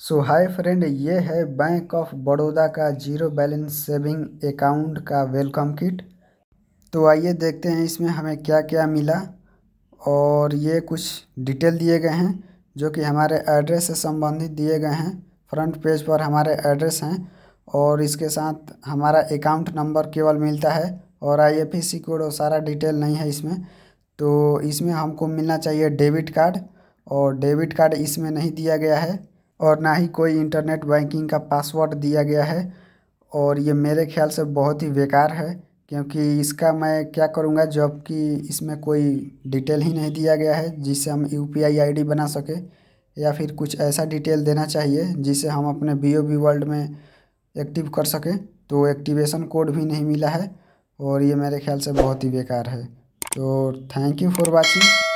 सो hi friend, ये है bank of Baroda का जीरो बैलेंस सेविंग अकाउंट का वेलकम किट। तो आइए देखते हैं इसमें हमें क्या क्या मिला। और ये कुछ डिटेल दिए गए हैं जो कि हमारे एड्रेस से संबंधित दिए गए हैं। फ्रंट पेज पर हमारे एड्रेस हैं और इसके साथ हमारा अकाउंट नंबर केवल मिलता है और आईएफएससी कोड और सारा डिटेल नहीं है इसमें। तो इसमें हमको मिलना चाहिए डेबिट कार्ड, और डेबिट कार्ड इसमें नहीं दिया गया है और ना ही कोई इंटरनेट बैंकिंग का पासवर्ड दिया गया है। और ये मेरे ख्याल से बहुत ही बेकार है, क्योंकि इसका मैं क्या करूँगा जबकि इसमें कोई डिटेल ही नहीं दिया गया है जिससे हम यूपीआई आईडी बना सके, या फिर कुछ ऐसा डिटेल देना चाहिए जिससे हम अपने बीओबी वर्ल्ड में एक्टिव कर सकें। तो एक्टिवेशन कोड भी नहीं मिला है और ये मेरे ख्याल से बहुत ही बेकार है। तो थैंक यू फॉर वाचिंग।